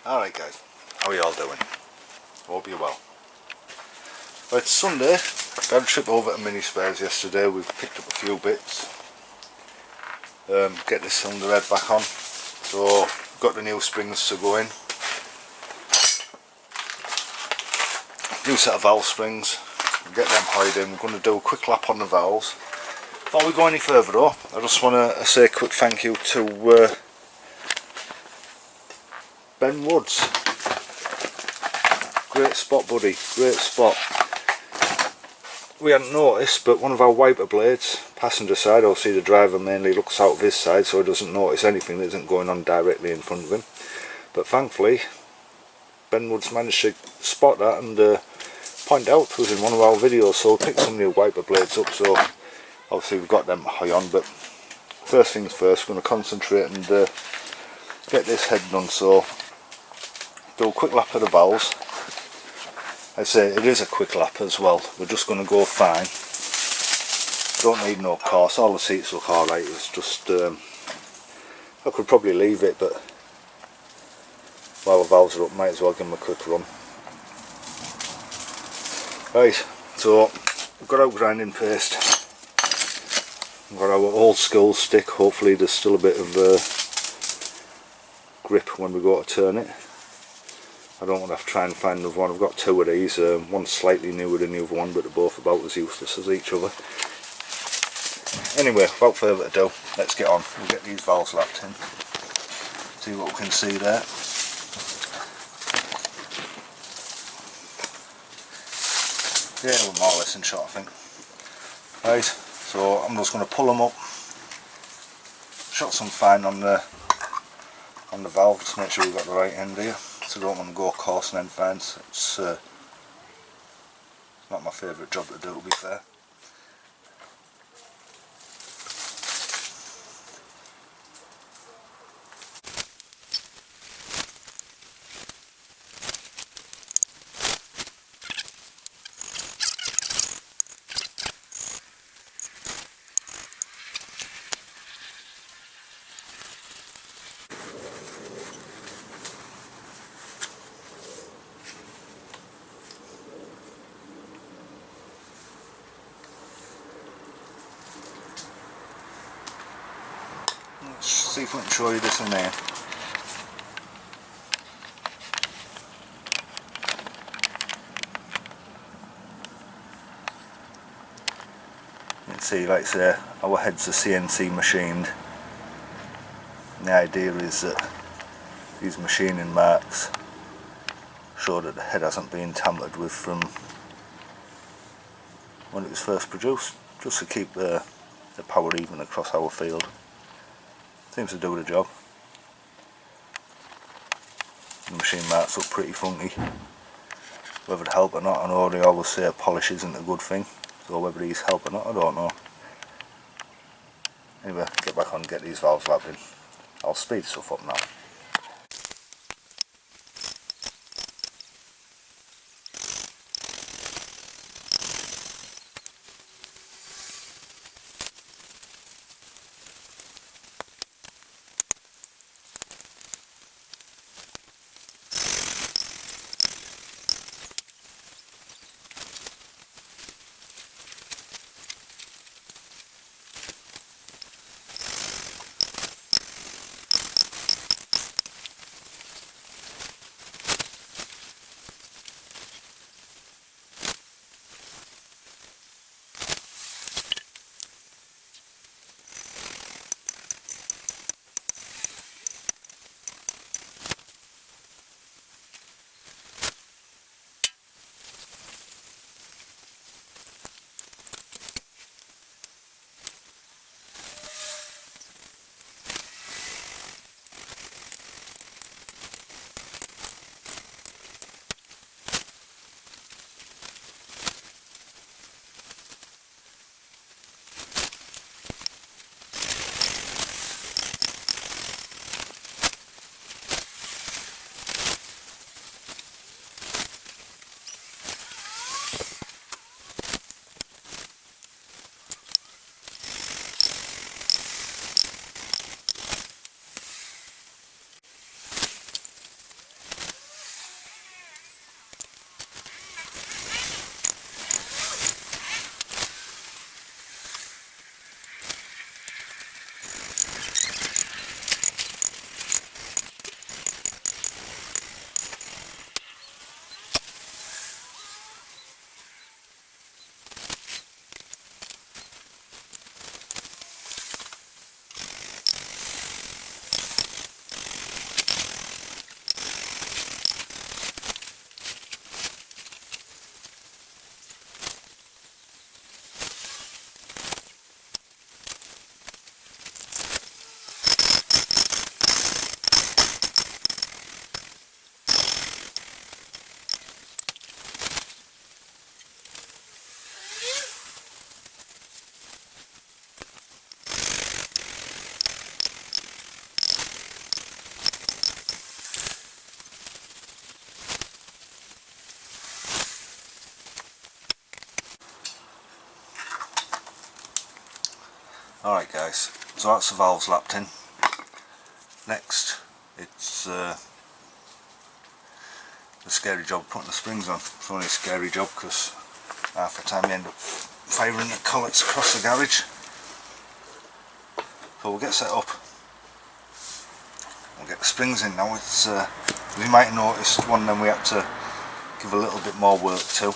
Alright guys, how are you all doing? Hope you're well. Well, it's Sunday. I had a trip over to Mini Spares yesterday. We've picked up a few bits. Get this cylinder head back on. So we've got the new springs to go in. New set of valve springs. We'll get them hoyed in. We're going to do a quick lap on the valves. Before we go any further though, I just want to say a quick thank you to Ben Woods. Great spot, buddy, great spot. We hadn't noticed, but one of our wiper blades, passenger side, obviously the driver mainly looks out of his side so he doesn't notice anything that isn't going on directly in front of him. But thankfully, Ben Woods managed to spot that and point out to us in one of our videos, so we picked some new wiper blades up, so obviously we've got them high on. But first things first, we're going to concentrate and get this head done, so do a quick lap of the valves. I say it is a quick lap as well, we're just going to go fine, don't need no course, all the seats look alright. It's just, I could probably leave it, but while the valves are up might as well give them a quick run. Right, so we've got our grinding paste, we've got our old school stick. Hopefully there's still a bit of grip when we go to turn it. I don't want to have to try and find another one. I've got two of these, one's slightly newer than the other one, but they're both about as useless as each other. Anyway, without further ado, let's get on. We'll get these valves lapped in, see what we can see there. Yeah, we're more or less in shot, I think. Right, so I'm just going to pull them up, shot some fine on the valve, just make sure we've got the right end here. So I don't want to go coarse and end fines. It's not my favourite job to do, to be fair. Let's see if we can show you this in there. You can see, like I say, our heads are CNC machined. And the idea is that these machining marks show that the head hasn't been tampered with from when it was first produced, just to keep the power even across our field. Seems to do the job. The machine marks look pretty funky. Whether it help or not, I know they always say polish isn't a good thing, so whether these help or not, I don't know. Anyway, get back on and get these valves lapped in. I'll speed stuff up now. Alright guys, so that's the valves lapped in. Next, it's the scary job of putting the springs on. It's only a scary job because half the time you end up firing the collets across the garage. So we'll get set up. We'll get the springs in now. It's you might have noticed one of them we had to give a little bit more work to.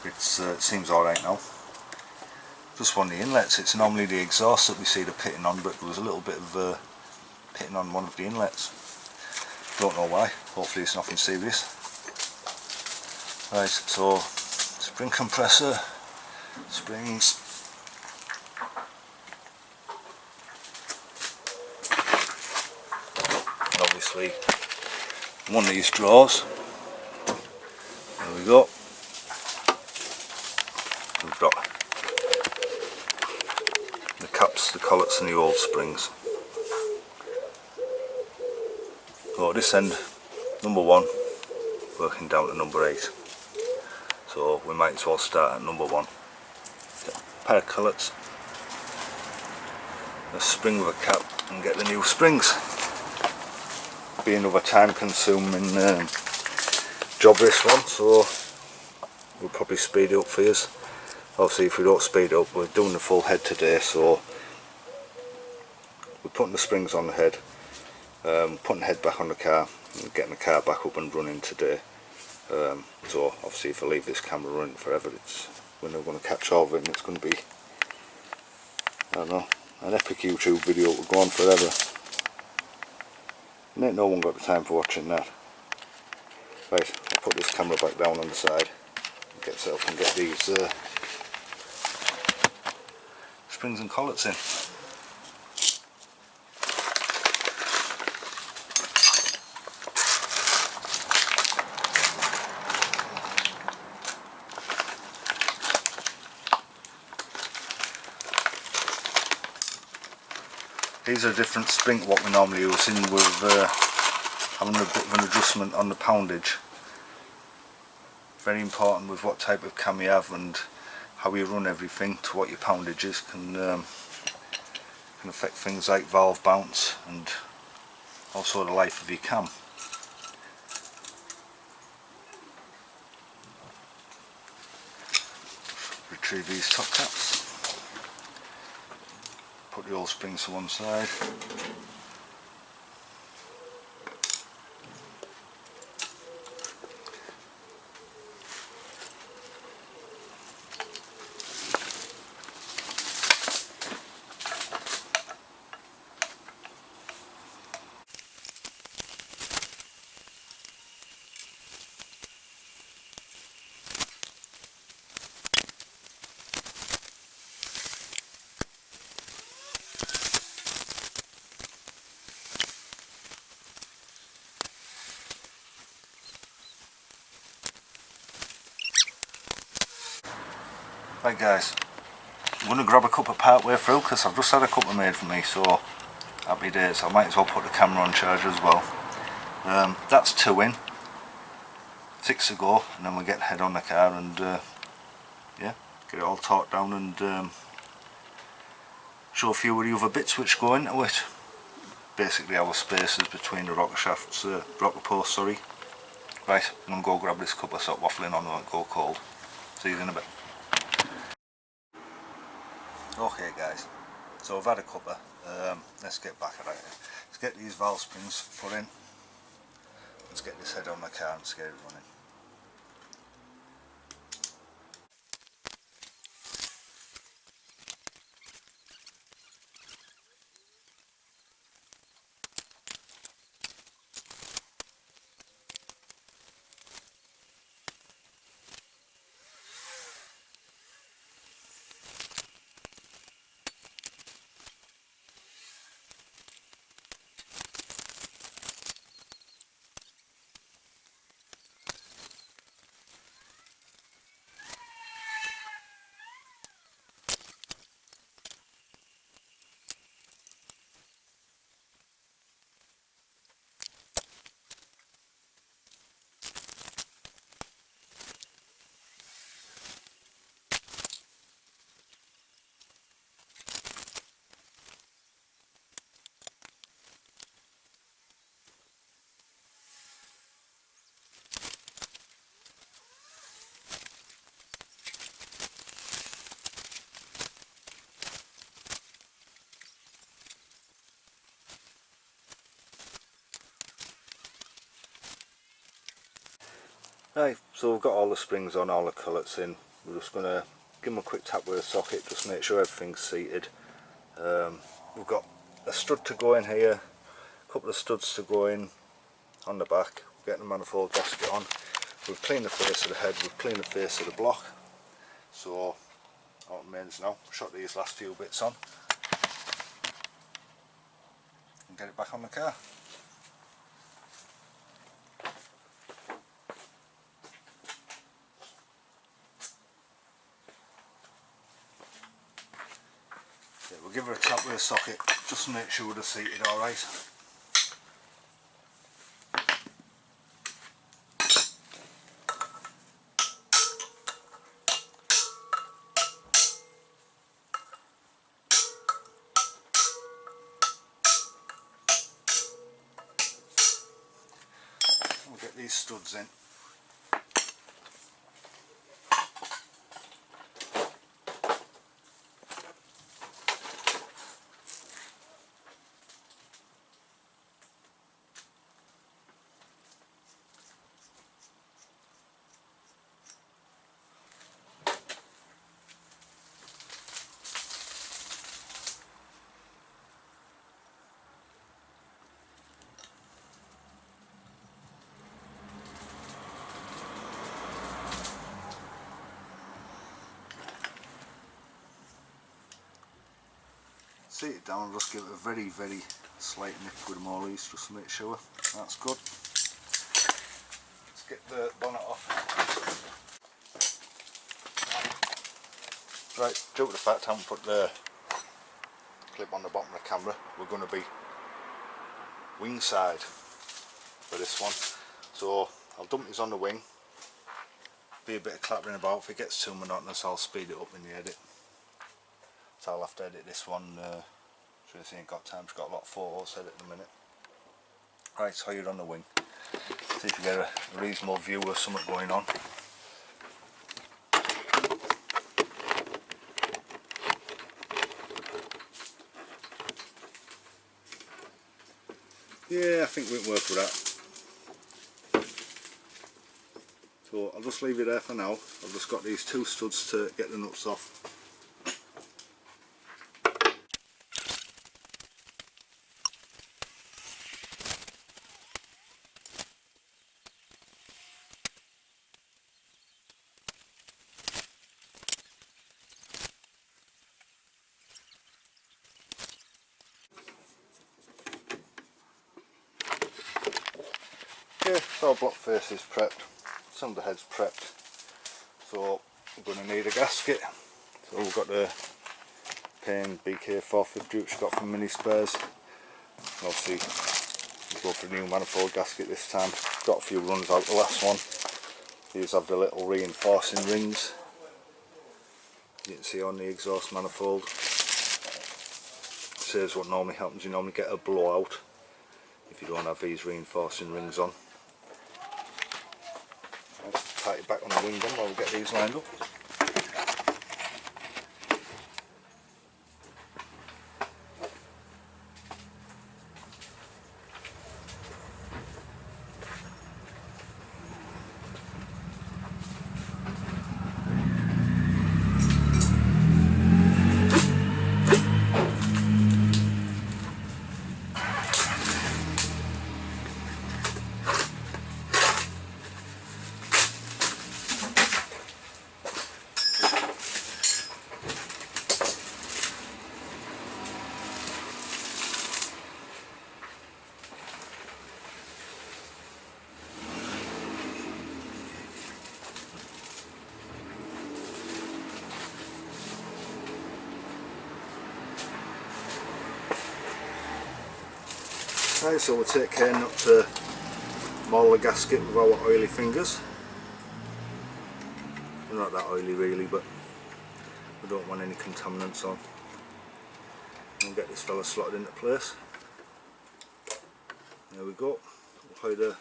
It seems alright now. Just one of the inlets. It's normally the exhaust that we see the pitting on, but there was a little bit of pitting on one of the inlets. Don't know why. Hopefully it's nothing serious. Right, so spring compressor, springs. And obviously one of these drawers. There we go. We've got the caps, the collets and the old springs. So this end, number 1, working down to number 8. So we might as well start at number 1. Get a pair of collets, a spring with a cap, and get the new springs. Be another time consuming job this one, so we'll probably speed it up for you. Obviously if we don't speed it up, we're doing the full head today, so we're putting the springs on the head, putting the head back on the car and getting the car back up and running today. So obviously if I leave this camera running forever, we're not going to catch all of it, and it's going to be, I don't know, an epic YouTube video. Will go on forever. And ain't no one got the time for watching that. Right, I'll put this camera back down on the side, get set up and get these springs and collets in. These are different spring what we normally use in with having a bit of an adjustment on the poundage. Very important with what type of cam you have and how you run everything to what your poundage is can affect things like valve bounce and also the life of your cam. Retrieve these top caps. Put the old springs to one side. Right guys, I'm going to grab a couple part way through because I've just had a couple made for me, so happy days. I might as well put the camera on charge as well. That's 2 in, 6 to go, and then we get the head on the car and yeah, get it all torqued down and show a few of the other bits which go into it. Basically our spaces between the rocker shafts, rocker posts, sorry. Right, I'm going to go grab this cup, I stop waffling on and go cold. See you in a bit. Okay guys, so I've had a cuppa, let's get back at it. Let's get these valve springs put in, let's get this head on the car and let's get it running. Right, so we've got all the springs on, all the collets in. We're just going to give them a quick tap with a socket, just make sure everything's seated. We've got a stud to go in here, a couple of studs to go in on the back, getting the manifold gasket on. We've cleaned the face of the head, we've cleaned the face of the block. So all it remains now, shot these last few bits on and get it back on the car. Yeah, we'll give her a tap with a socket just to make sure they're seated alright. We'll get these studs in. Seat it down and just give it a very slight nip with the mollies just to make sure that's good. Let's get the bonnet off. Right, due to the fact I haven't put the clip on the bottom of the camera, we're going to be wing side for this one. So I'll dump these on the wing, be a bit of clattering about. If it gets too monotonous I'll speed it up in the edit. So I'll have to edit this one. Tracy ain't got time, she's got a lot of photos to edit in a minute. Right, so you're on the wing. See if you get a reasonable view of something going on. Yeah, I think we can work with that. So I'll just leave it there for now. I've just got these two studs to get the nuts off. Okay, so our block face is prepped, cylinder head's prepped, so we're going to need a gasket. So we've got the Payne BK450 which we got from Mini Spares. Obviously we'll go for a new manifold gasket this time. Got a few runs out the last one. These have the little reinforcing rings you can see on the exhaust manifold. Saves what normally happens, you normally get a blowout if you don't have these reinforcing rings on. Let's tighten it back on the wing then while we get these lined up. Right, so we'll take care not to maul the gasket with our oily fingers. They're not that oily really, but we don't want any contaminants on. We'll get this fella slotted into place. There we go. We'll hide the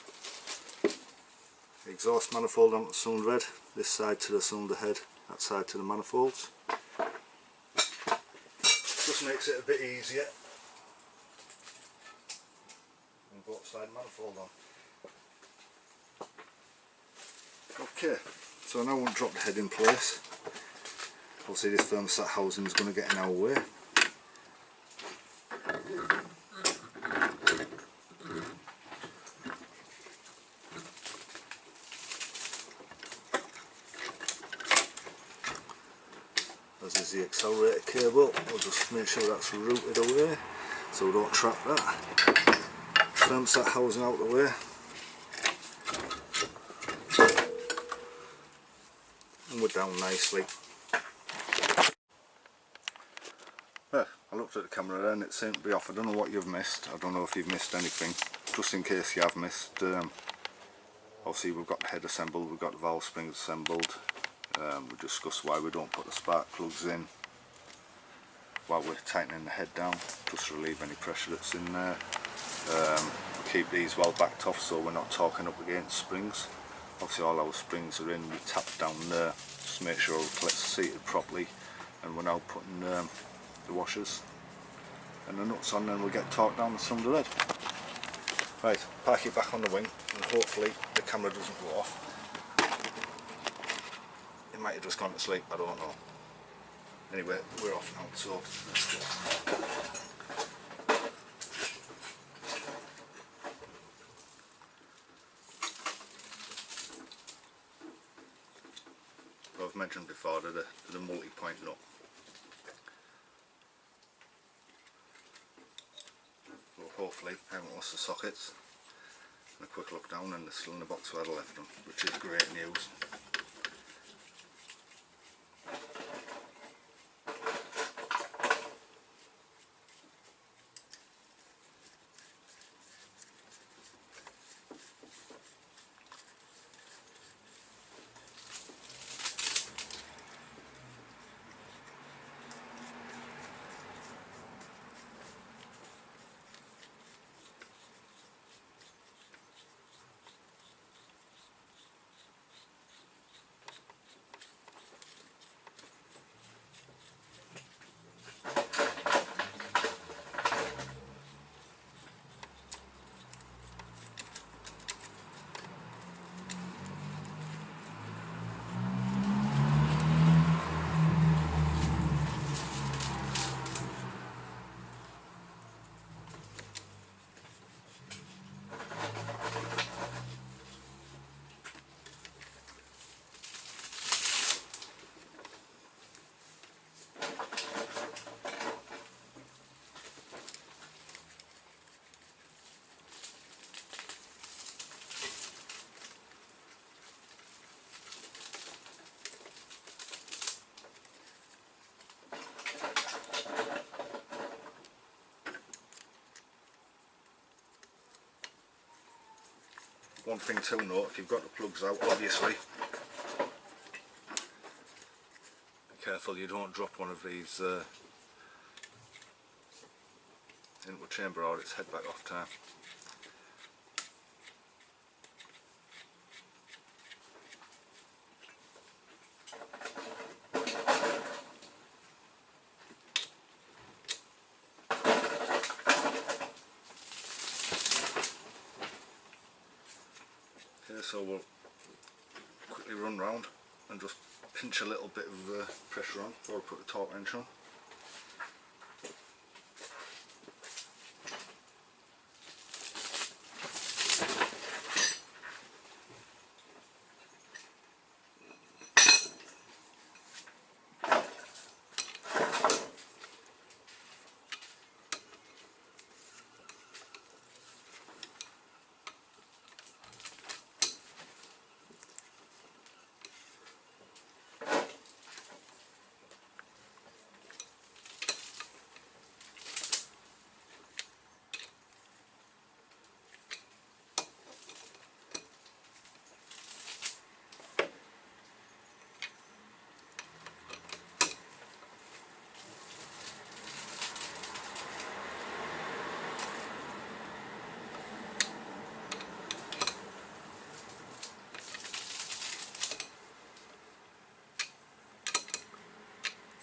exhaust manifold onto the cylinder head, this side to the cylinder head, that side to the manifolds. Just makes it a bit easier. And both side manifold on. Okay, so now we'll drop the head in place. Obviously this thermostat housing is going to get in our way. As is the accelerator cable, we'll just make sure that's routed away so we don't trap that. Thermostat housing out the way. And we're down nicely. Well, I looked at the camera there and it seemed to be off. I don't know what you've missed. I don't know if you've missed anything. Just in case you have missed, obviously we've got the head assembled, we've got the valve springs assembled. We discussed why we don't put the spark plugs in while we're tightening the head down, just to relieve any pressure that's in there. We keep these well backed off so we're not torquing up against springs. Obviously all our springs are in, we tap down there, just make sure the clip's seated properly, and we're now putting the washers and the nuts on, and we'll get torqued down the cylinder head. Right, park it back on the wing and hopefully the camera doesn't go off. It might have just gone to sleep, I don't know. Anyway, we're off now, so let's go. I've mentioned before the multi-point nut. So hopefully I haven't lost the sockets. And a quick look down and they're still in the box where I left them, which is great news. One thing to note, if you've got the plugs out, obviously, be careful you don't drop one of these into a chamber or it's head back off time. Okay, so we'll quickly run round and just pinch a little bit of pressure on before we put the torque wrench on.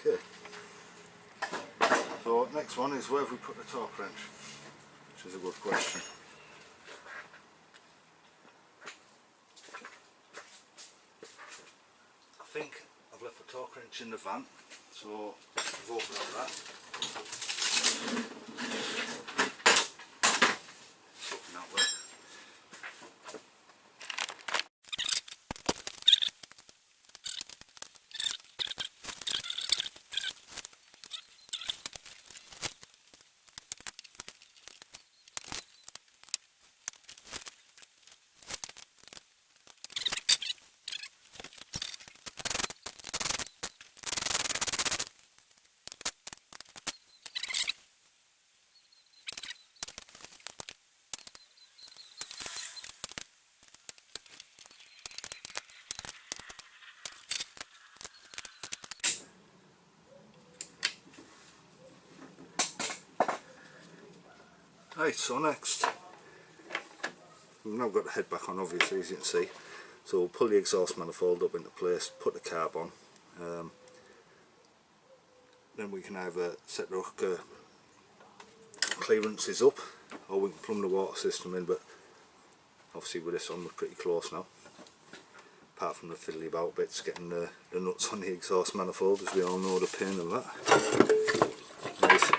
Okay, so next one is where have we put the torque wrench, which is a good question. matching the van, so I've opened up that. It's looking that way. Right, so next, we've now got the head back on, obviously, as you can see. So we'll pull the exhaust manifold up into place, put the carb on, then we can either set the rocker clearances up or we can plumb the water system in, but obviously with this on we're pretty close now. Apart from the fiddly about bits, getting the nuts on the exhaust manifold, as we all know the pain of that. Nice.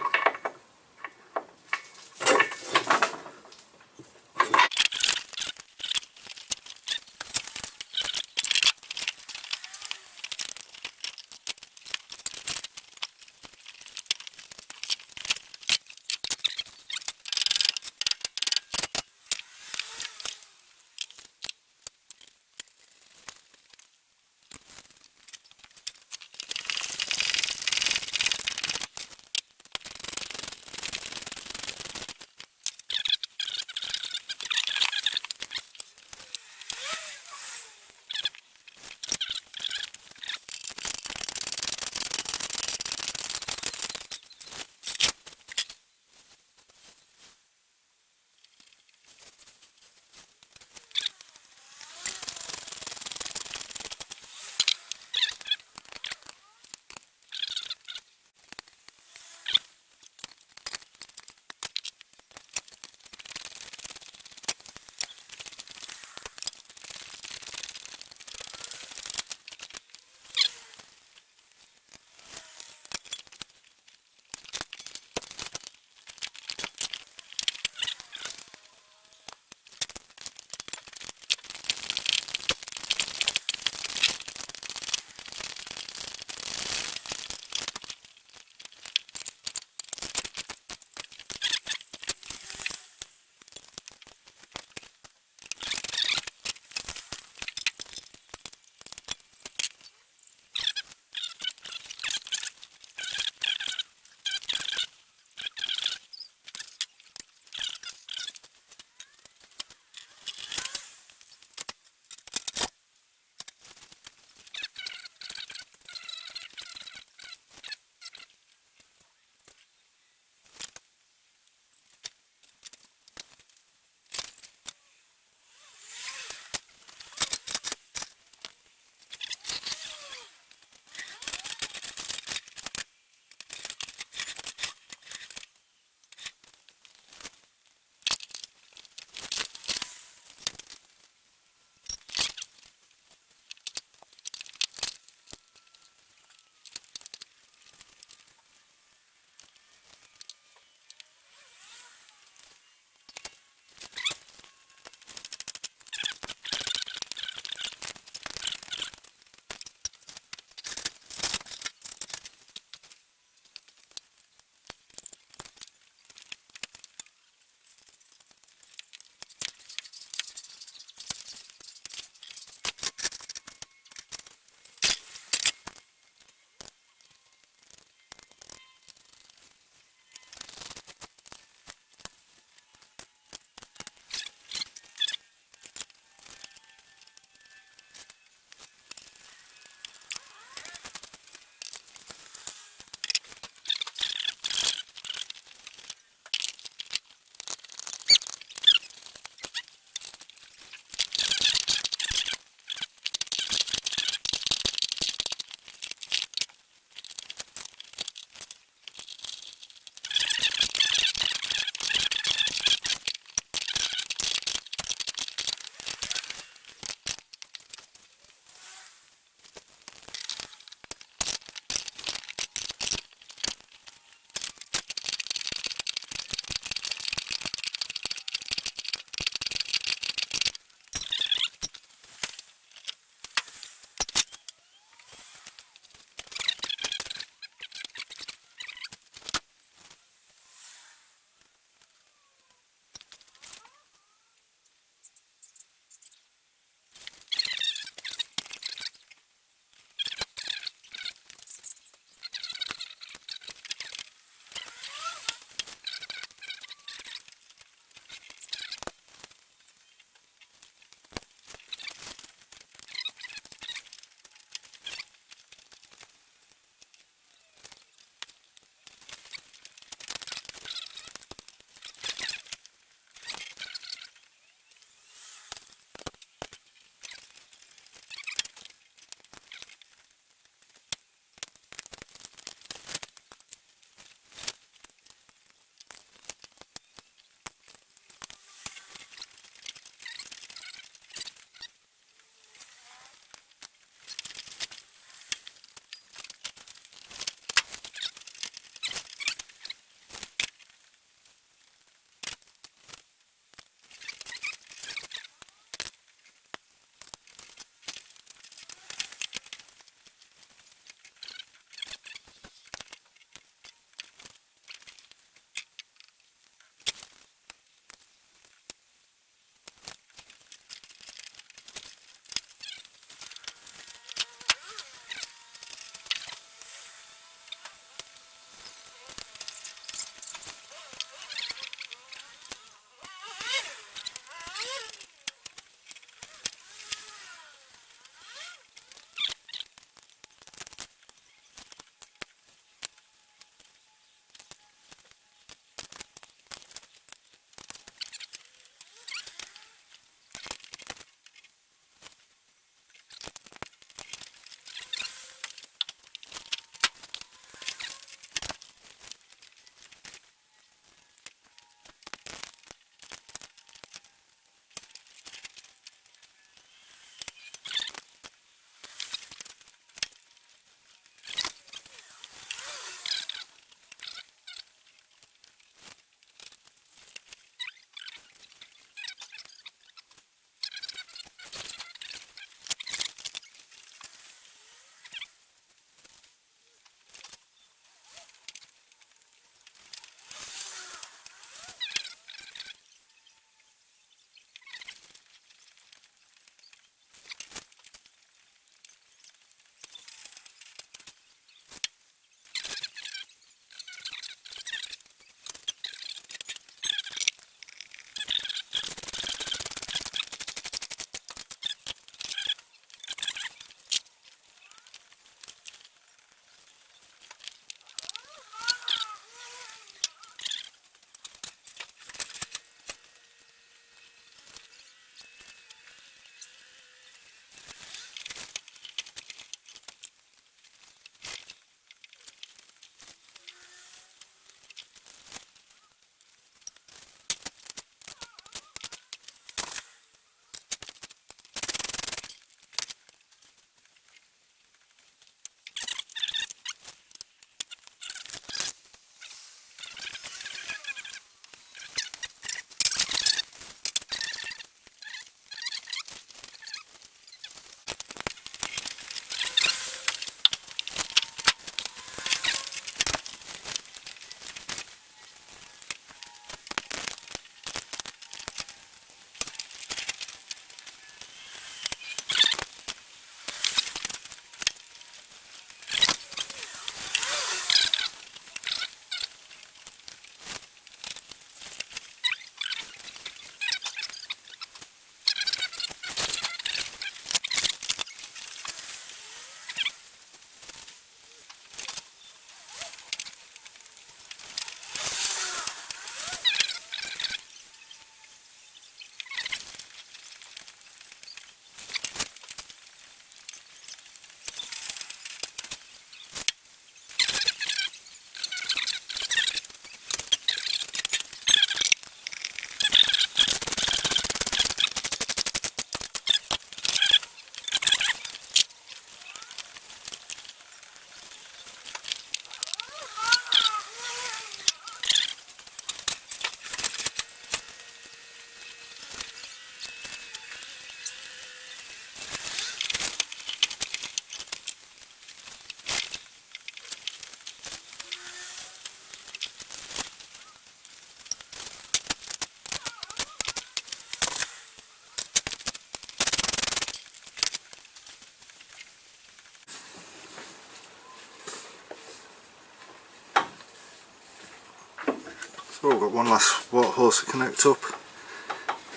So we've got one last water hose to connect up,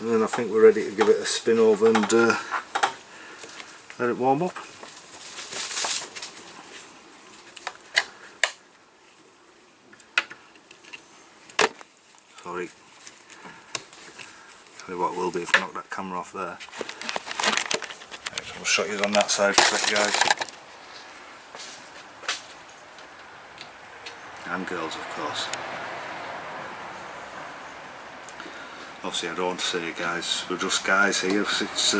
and then I think we're ready to give it a spin over and let it warm up. Sorry. Tell you what it will be if I knock that camera off there. Right, so I'll shut you on that side for a sec, guys. And girls, of course. Obviously I don't want to say guys, we're just guys here. It's just,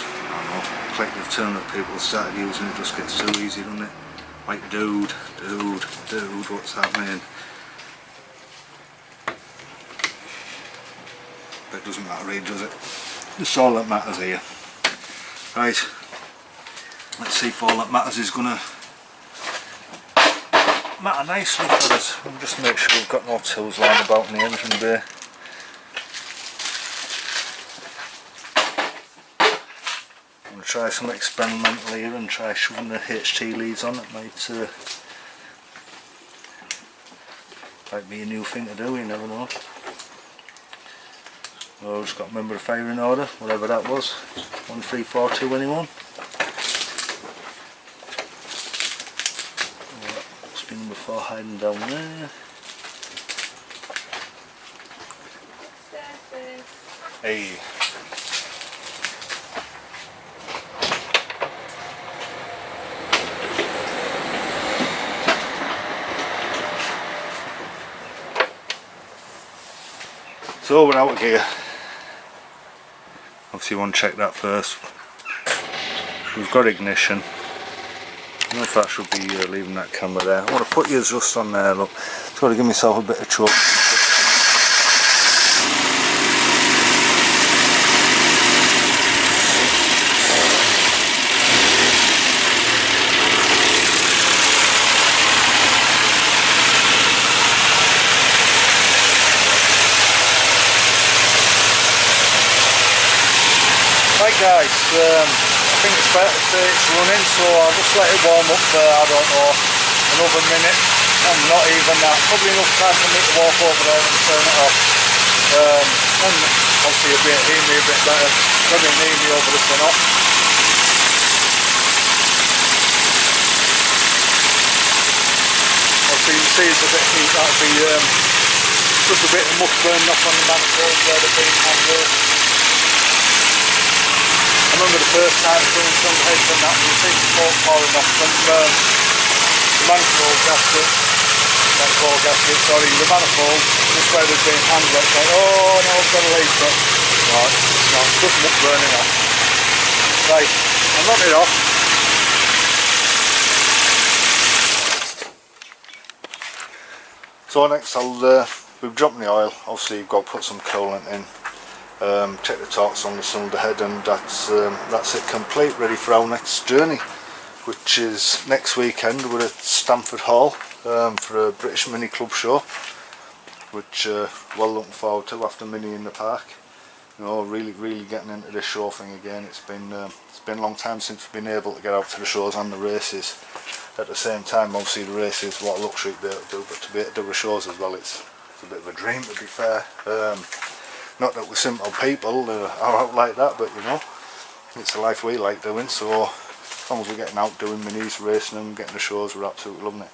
I don't know, collective term that people started using. It just gets too easy, doesn't it? Like dude, what's happening? But it doesn't matter really, does it? It's all that matters here. Right, let's see if all that matters is going to matter nicely for us. We'll just make sure we've got no tools lying about in the engine bay. I'm going to try some experimental here and try shoving the HT leads on. It might be a new thing to do, you never know. So just got to remember the firing order, whatever that was. 1, 3, 4, 2, anyone. Spin before hiding down there. Hey. So we're out of gear. Obviously you want to check that first. We've got ignition. I don't know if that should be leaving that camera there. I want to put yours just on there, look. Just got to give myself a bit of choke. Right guys, I think it's better to say it's running, so I'll just let it warm up for, I don't know, another minute, and not even that, probably enough time for me to walk over there and turn it off. And obviously it'll hear me a bit better, maybe need me over the sun off. Obviously you can see it's a bit heat, that'll be just a bit of muck burning off on the manifold where they're being handled. I remember the first time doing some heads on that, you see the smoke pouring off from the manifold gasket, the manifold, just where there's been handled, it's like, oh no, I've got a leak, but no, it's not, it's just muck burning off. Right, I'm knocking it off. So next we've dropped the oil, obviously you've got to put some coolant in. Check the torques on the cylinder head, and that's it complete, ready for our next journey, which is next weekend. We're at Stamford Hall for a British Mini Club show, which well looking forward to after Mini in the Park. You know, really getting into the show thing again. It's been a long time since we've been able to get out to the shows and the races at the same time. Obviously the races, what a luxury to be able to do, but to be able to do the shows as well, it's a bit of a dream, to be fair. Not that we're simple people are out like that, but you know, it's a life we like doing, so as long as we're getting out doing minis, racing and getting the shows, we're absolutely loving it.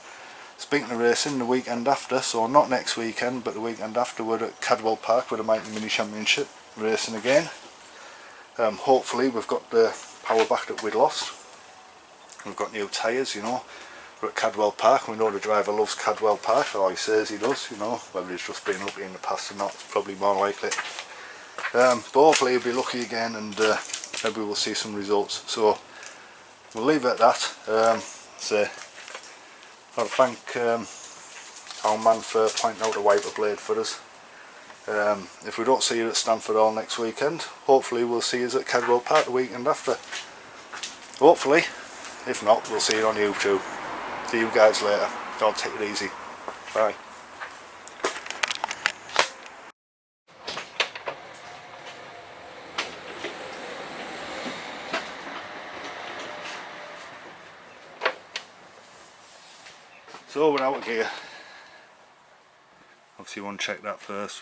Speaking of racing, the weekend after, so not next weekend but the weekend after, we're at Cadwell Park with the Mighty Mini Championship racing again. Hopefully we've got the power back that we'd lost. We've got new tyres, you know. We're at Cadwell Park, we know the driver loves Cadwell Park, or he says he does, you know. Whether he's just been lucky in the past or not, it's probably more likely. But hopefully he'll be lucky again, and maybe we'll see some results. So we'll leave it at that. So I want to thank our man for pointing out the wiper blade for us. If we don't see you at Stamford Hall next weekend, hopefully we'll see you at Cadwell Park the weekend after. Hopefully. If not, we'll see you on YouTube. See you guys later. Don't take it easy. Bye. So we're out of gear. Obviously so you want to check that first.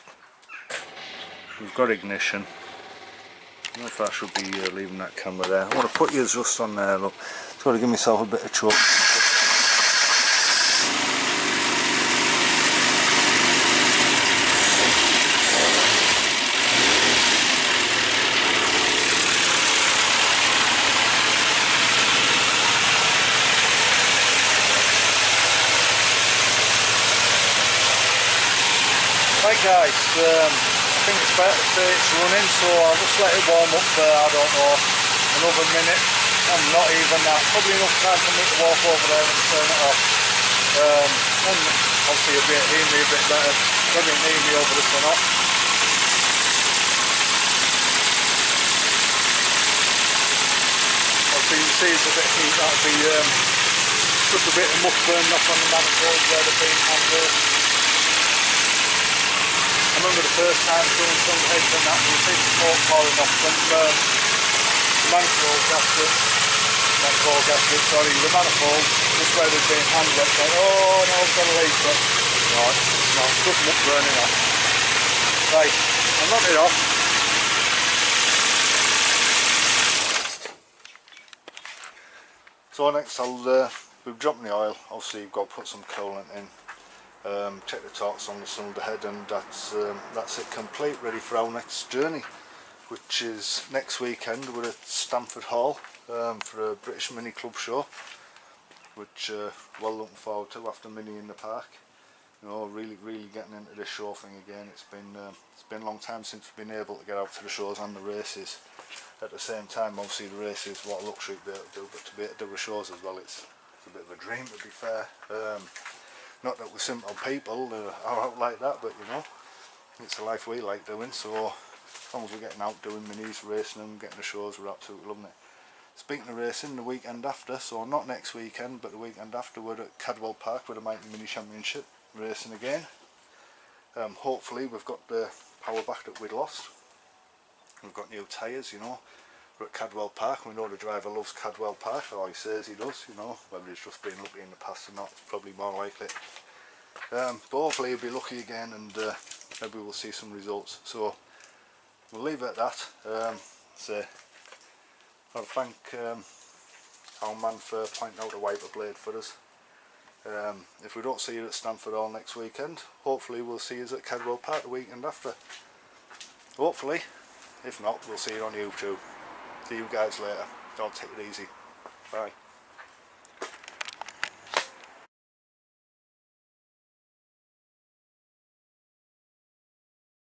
We've got ignition. I don't know if I should be leaving that camera there. I want to put yours just on there, look. Just got to give myself a bit of choke. Right guys, I think it's better to say it's running, so I'll just let it warm up for, I don't know, another minute, and not even that, probably enough time for me to walk over there and turn it off. And obviously you'll be able to hear me a bit better, whether you can hear me over this or not. Obviously you can see it's a bit of heat, that'll be just a bit of muck burning off on the manifold where they're being handled. I remember the first time doing some heads and that, you see the smoke pouring off from the manifold gaskets, not core gaskets, sorry, the manifold, just where they've been hand wet, like, oh no, I've got a leak, but no, it's not, it's just muck burning off. Right, I'll knock it off. So next we've dropped the oil, obviously you've got to put some coolant in. Check the torques on the cylinder head, and that's it complete, ready for our next journey, which is next weekend. We're at Stamford Hall for a British Mini Club show, which well looking forward to after Mini in the Park. You know, really getting into the show thing again. It's been a long time since we've been able to get out to the shows and the races at the same time. Obviously the races, what a luxury to be able to do, but to be able to do the shows as well, it's a bit of a dream, to be fair. Not that we're simple people are out like that, but you know, it's a life we like doing, so as long as we're getting out doing minis, racing them, getting the shows, we're absolutely loving it. Speaking of racing, the weekend after, so not next weekend, but the weekend after, we're at Cadwell Park with the Mighty Mini Championship, racing again. Hopefully we've got the power back that we'd lost. We've got new tyres, you know. We're at Cadwell Park, we know the driver loves Cadwell Park, or he says he does, you know. Whether he's just been lucky in the past or not, it's probably more likely. But hopefully he'll be lucky again, and maybe we'll see some results. So we'll leave it at that. I'll thank our man for pointing out the wiper blade for us. If we don't see you at Stamford Hall next weekend, hopefully we'll see you at Cadwell Park the weekend after. Hopefully. If not, we'll see you on YouTube. See you guys later. Don't take it easy. Bye.